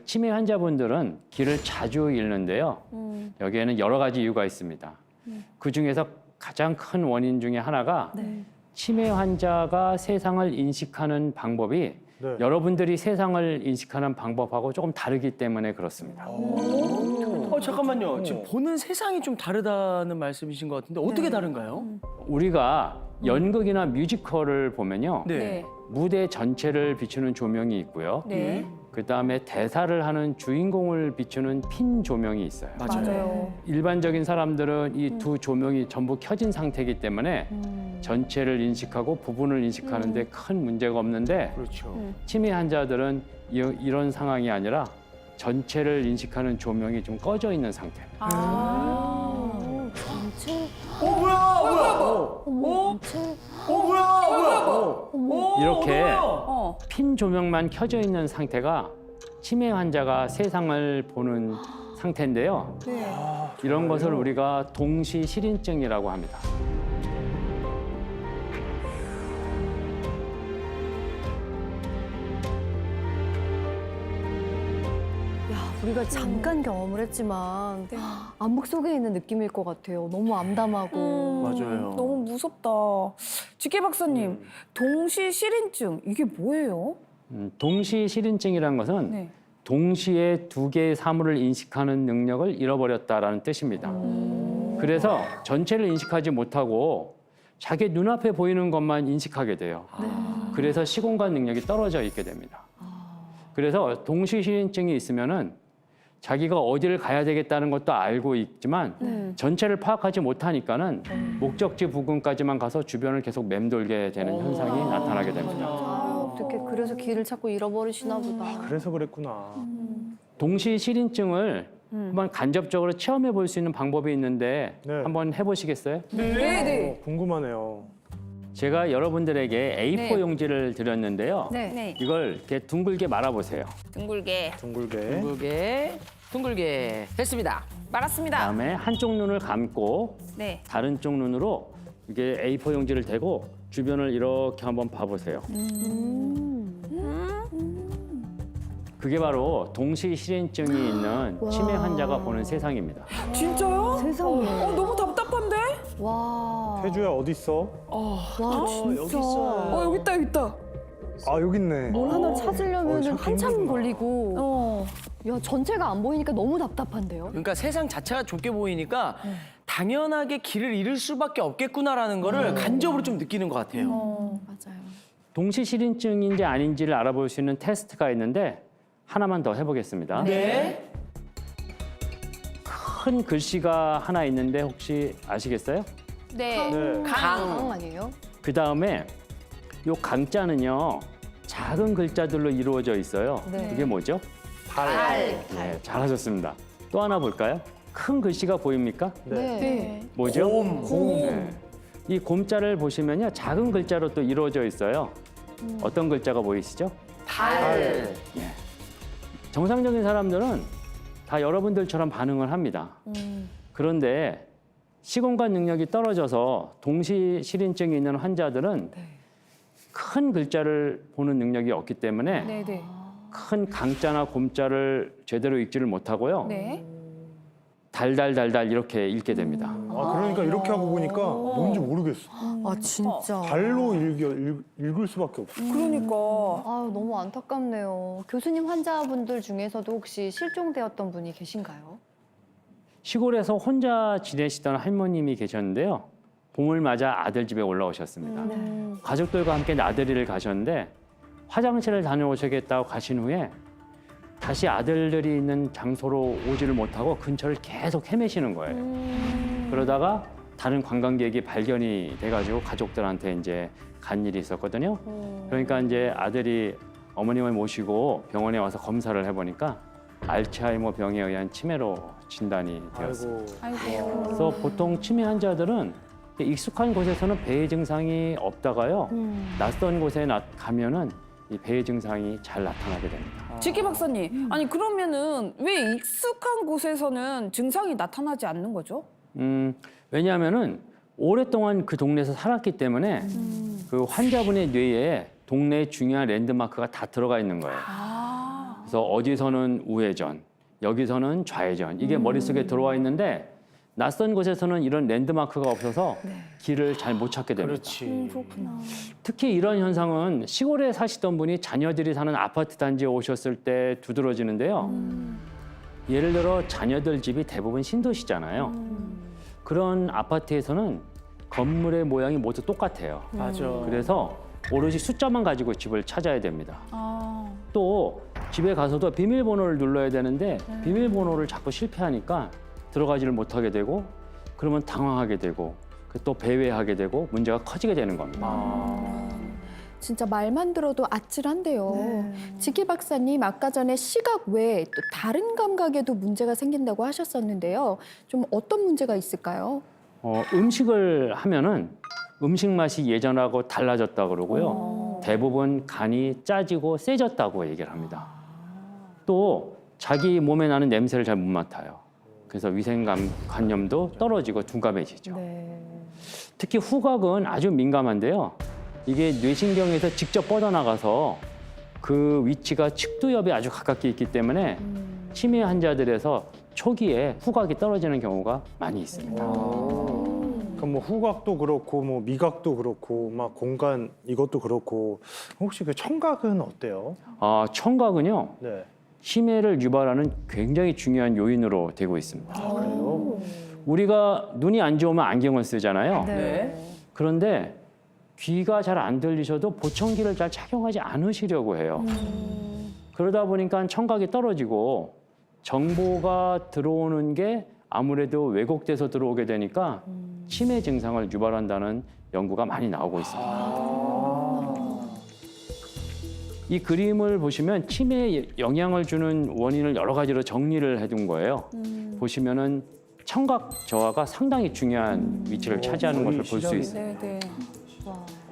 치매 환자분들은 길을 자주 잃는데요. 여기에는 여러 가지 이유가 있습니다. 그중에서 가장 큰 원인 중에 하나가 치매 환자가 세상을 인식하는 방법이 여러분들이 세상을 인식하는 방법하고 조금 다르기 때문에 그렇습니다. 잠깐만요. 지금 보는 세상이 좀 다르다는 말씀이신 것 같은데 어떻게 다른가요? 우리가 연극이나 뮤지컬을 보면요. 네. 무대 전체를 비추는 조명이 있고요. 네. 그다음에 대사를 하는 주인공을 비추는 핀 조명이 있어요. 맞아요. 일반적인 사람들은 이 두 조명이 전부 켜진 상태이기 때문에 전체를 인식하고 부분을 인식하는데 큰 문제가 없는데 그렇죠. 치매 환자들은 이런 상황이 아니라 전체를 인식하는 조명이 좀 꺼져 있는 상태입니다. 전체? 이렇게 어. 핀 조명만 켜져 있는 상태가 치매 환자가 세상을 보는 상태인데요. 이런 것을 우리가 동시 실인증이라고 합니다. 우리가 잠깐 경험을 했지만 암흑 속에 있는 느낌일 것 같아요. 너무 암담하고. 맞아요. 너무 무섭다. 지혜 박사님, 동시 실인증 이게 뭐예요? 동시 실인증이라는 것은 네. 동시에 두 개의 사물을 인식하는 능력을 잃어버렸다라는 뜻입니다. 그래서 전체를 인식하지 못하고 자기 눈앞에 보이는 것만 인식하게 돼요. 그래서 시공간 능력이 떨어져 있게 됩니다. 그래서 동시 실인증이 있으면은 자기가 어디를 가야 되겠다는 것도 알고 있지만 전체를 파악하지 못하니까는 목적지 부근까지만 가서 주변을 계속 맴돌게 되는 현상이 나타나게 됩니다. 어떻게 그래서 길을 찾고 잃어버리시나 보다. 그래서 그랬구나. 동시 실인증을 한번 간접적으로 체험해 볼 수 있는 방법이 있는데 네. 한번 해보시겠어요? 네. 궁금하네요. 제가 여러분들에게 A4 네. 용지를 드렸는데요. 네. 이걸 이렇게 둥글게 말아보세요. 둥글게 둥글게. 둥글게 했습니다. 말았습니다. 그다음에 한쪽 눈을 감고 네. 다른 쪽 눈으로 이게 A4 용지를 대고 주변을 이렇게 한번 봐보세요. 그게 바로 동시 실인증이 있는 치매 환자가 보는 세상입니다. 진짜요? 세상에. 너무 답답한데? 와. 태주야 어디 있어? 와, 여기 있어요. 여기 있다, 여기 있다. 아 여기 있네. 뭘 하나 찾으려면 찾기 한참 힘들구나. 걸리고. 야, 전체가 안 보이니까 너무 답답한데요? 그러니까 세상 자체가 좁게 보이니까 당연하게 길을 잃을 수밖에 없겠구나라는 거를 간접으로 좀 느끼는 것 같아요. 맞아요. 동시 실인증인지 아닌지를 알아볼 수 있는 테스트가 있는데 하나만 더 해보겠습니다. 네. 큰 글씨가 하나 있는데 혹시 아시겠어요? 네. 네. 강 아니에요? 그 다음에 요 강자는요 작은 글자들로 이루어져 있어요. 네. 그게 뭐죠? 네, 잘하셨습니다. 또 하나 볼까요? 큰 글씨가 보입니까? 네. 뭐죠? 곰. 네. 이 곰자를 보시면요 작은 글자로 또 이루어져 있어요. 어떤 글자가 보이시죠? 달. 정상적인 사람들은 다 여러분들처럼 반응을 합니다. 그런데 시공간 능력이 떨어져서 동시 실인증이 있는 환자들은 큰 글자를 보는 능력이 없기 때문에 네. 큰 강자나 곰자를 제대로 읽지를 못하고요. 네. 달달달달 이렇게 읽게 됩니다. 아 그러니까 이렇게 하고 보니까 뭔지 모르겠어. 아, 진짜. 발로 읽을 수밖에 없어. 그러니까. 아유, 너무 안타깝네요. 교수님 환자분들 중에서도 혹시 실종되었던 분이 계신가요? 시골에서 혼자 지내시던 할머님이 계셨는데요. 봄을 맞아 아들 집에 올라오셨습니다. 가족들과 함께 나들이를 가셨는데 화장실을 다녀오시겠다고 가신 후에 다시 아들들이 있는 장소로 오지를 못하고 근처를 계속 헤매시는 거예요. 그러다가 다른 관광객이 발견이 돼가지고 가족들한테 이제 간 일이 있었거든요. 그러니까 이제 아들이 어머님을 모시고 병원에 와서 검사를 해보니까 알츠하이머 병에 의한 치매로 진단이 되었습니다. 아이고. 그래서 보통 치매 환자들은 익숙한 곳에서는 배의 증상이 없다가요. 낯선 곳에 가면은 이 배의 증상이 잘 나타나게 됩니다. 지혜 박사님, 아니 그러면은 왜 익숙한 곳에서는 증상이 나타나지 않는 거죠? 왜냐하면은 오랫동안 그 동네에서 살았기 때문에 그 환자분의 뇌에 동네의 중요한 랜드마크가 다 들어가 있는 거예요. 그래서 어디서는 우회전, 여기서는 좌회전. 이게 머릿속에 들어와 있는데 낯선 곳에서는 이런 랜드마크가 없어서 길을 잘 못 찾게 됩니다. 그렇지. 그렇구나. 특히 이런 현상은 시골에 사시던 분이 자녀들이 사는 아파트 단지에 오셨을 때 두드러지는데요. 예를 들어 자녀들 집이 대부분 신도시잖아요. 그런 아파트에서는 건물의 모양이 모두 똑같아요. 맞아. 그래서 오로지 숫자만 가지고 집을 찾아야 됩니다. 아. 또 집에 가서도 비밀번호를 눌러야 되는데 비밀번호를 자꾸 실패하니까 들어가지를 못하게 되고 그러면 당황하게 되고 또 배회하게 되고 문제가 커지게 되는 겁니다. 진짜 말만 들어도 아찔한데요. 지기 박사님 아까 전에 시각 외에 또 다른 감각에도 문제가 생긴다고 하셨었는데요. 좀 어떤 문제가 있을까요? 음식을 하면은 음식 맛이 예전하고 달라졌다 그러고요. 대부분 간이 짜지고 세졌다고 얘기를 합니다. 또 자기 몸에 나는 냄새를 잘 못 맡아요. 그래서 위생관념도 떨어지고 둔감해지죠. 특히 후각은 아주 민감한데요. 이게 뇌신경에서 직접 뻗어나가서 그 위치가 측두엽에 아주 가깝게 있기 때문에 치매 환자들에서 초기에 후각이 떨어지는 경우가 많이 있습니다. 그럼 뭐 후각도 그렇고 뭐 미각도 그렇고 막 공간 이것도 그렇고 혹시 그 청각은 어때요? 청각은요. 네. 치매를 유발하는 굉장히 중요한 요인으로 되고 있습니다. 그래요? 우리가 눈이 안 좋으면 안경을 쓰잖아요. 네. 그런데 귀가 잘 안 들리셔도 보청기를 잘 착용하지 않으시려고 해요. 그러다 보니까 청각이 떨어지고 정보가 들어오는 게 아무래도 왜곡돼서 들어오게 되니까 치매 증상을 유발한다는 연구가 많이 나오고 있습니다. 이 그림을 보시면 치매에 영향을 주는 원인을 여러 가지로 정리를 해둔 거예요. 보시면은 청각 저하가 상당히 중요한 위치를 차지하는 것을 볼 수 있어요. 네.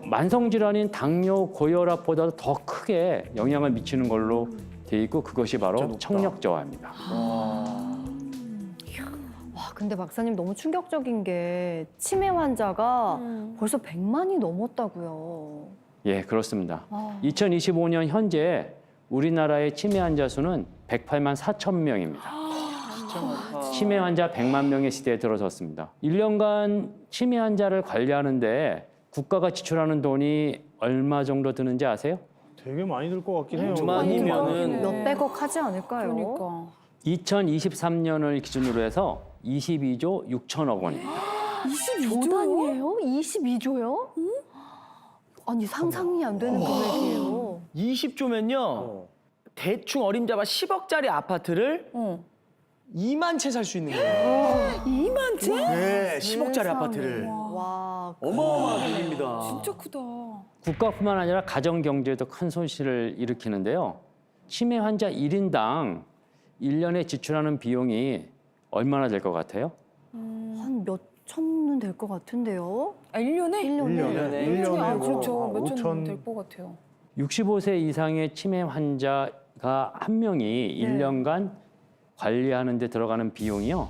만성 질환인 당뇨, 고혈압보다도 더 크게 영향을 미치는 걸로 돼 있고 그것이 바로 청력 저하입니다. 와, 근데 박사님 너무 충격적인 게 치매 환자가 벌써 100만이 넘었다고요. 예, 그렇습니다. 2025년 현재 우리나라의 치매 환자 수는 108만 4천 명입니다. 치매 환자 100만 명의 시대에 들어섰습니다. 1년간 치매 환자를 관리하는데 국가가 지출하는 돈이 얼마 정도 드는지 아세요? 되게 많이 들 것 같긴 해요. 그만이면은 몇백억 하지 않을까요? 그러니까. 2023년을 기준으로 해서 22조 6천억 원입니다. 22조요? 22조요? 아니 상상이 안 되는 금액이에요. 20조면요. 대충 어림잡아 10억짜리 아파트를 2만 채 살 수 있는 거예요. 2만 채? 네, 10억짜리 아파트를. 와, 어마어마한 돈입니다. 진짜 크다. 국가뿐만 아니라 가정 경제에도 큰 손실을 일으키는데요. 치매 환자 1인당 1년에 지출하는 비용이 얼마나 될 것 같아요? 한 몇 천은 될 것 같은데요? 1년에? 1년에 아, 뭐 그렇죠. 한 몇천 5천 될 것 같아요. 65세 이상의 치매 환자가 한 명이 1년간 관리하는 데 들어가는 비용이요.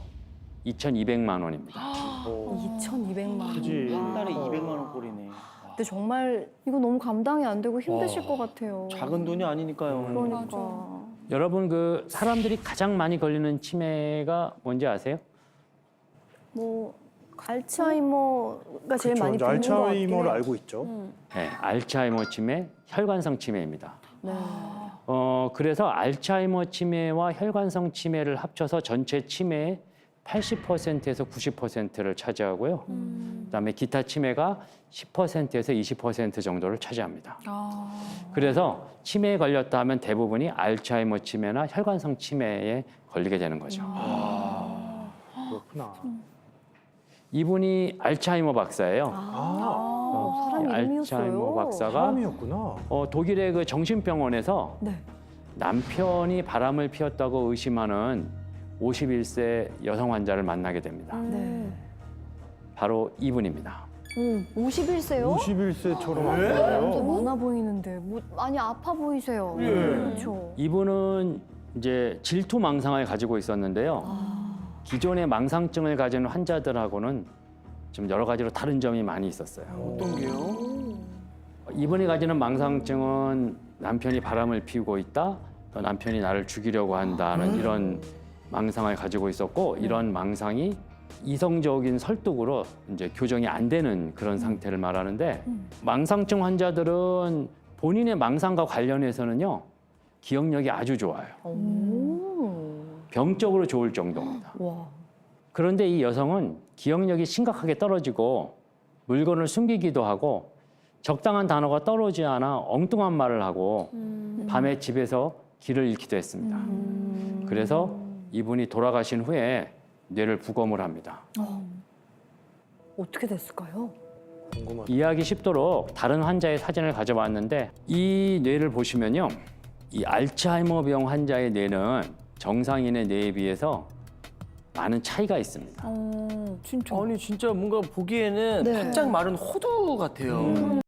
2,200만 원입니다. 2,200만 원. 그지. 한 달에 200만 원 꼴이네. 근데 정말 이거 너무 감당이 안 되고 힘드실 것 같아요. 작은 돈이 아니니까요. 그러니까. 여러분 그 사람들이 가장 많이 걸리는 치매가 뭔지 아세요? 뭐 알츠하이머가 제일 그렇죠. 많이 이제 듣는 것 같긴 알츠하이머를 해요. 알고 있죠. 네, 알츠하이머 치매, 혈관성 치매입니다. 네. 그래서 알츠하이머 치매와 혈관성 치매를 합쳐서 전체 치매의 80%에서 90%를 차지하고요. 그다음에 기타 치매가 10%에서 20% 정도를 차지합니다. 그래서 치매에 걸렸다 하면 대부분이 알츠하이머 치매나 혈관성 치매에 걸리게 되는 거죠. 그렇구나. 이분이 알츠하이머 박사예요. 사람 이름이었어요. 알츠하이머 박사가 사람이었구나. 독일의 그 정신병원에서 네. 남편이 바람을 피웠다고 의심하는 51세 여성 환자를 만나게 됩니다. 네. 바로 이분입니다. 51세요? 51세처럼 안 나이가 보여요. 많아 보이는데 뭐 많이 아파 보이세요. 그렇죠. 이분은 이제 질투망상을 가지고 있었는데요. 기존의 망상증을 가진 환자들하고는 좀 여러 가지로 다른 점이 많이 있었어요. 어떤 게요? 이분이 가지는 망상증은 남편이 바람을 피우고 있다, 남편이 나를 죽이려고 한다는 이런 망상을 가지고 있었고 이런 망상이 이성적인 설득으로 이제 교정이 안 되는 그런 상태를 말하는데 망상증 환자들은 본인의 망상과 관련해서는요 기억력이 아주 좋아요. 병적으로 좋을 정도입니다. 와. 그런데 이 여성은 기억력이 심각하게 떨어지고 물건을 숨기기도 하고 적당한 단어가 떠오르지 않아 엉뚱한 말을 하고 밤에 집에서 길을 잃기도 했습니다. 그래서 이분이 돌아가신 후에 뇌를 부검을 합니다. 어떻게 됐을까요? 궁금하다. 이해하기 쉽도록 다른 환자의 사진을 가져왔는데 이 뇌를 보시면요. 이 알츠하이머병 환자의 뇌는 정상인의 뇌에 비해서 많은 차이가 있습니다. 진짜. 아니 진짜 뭔가 보기에는 네. 바짝 마른 호두 같아요.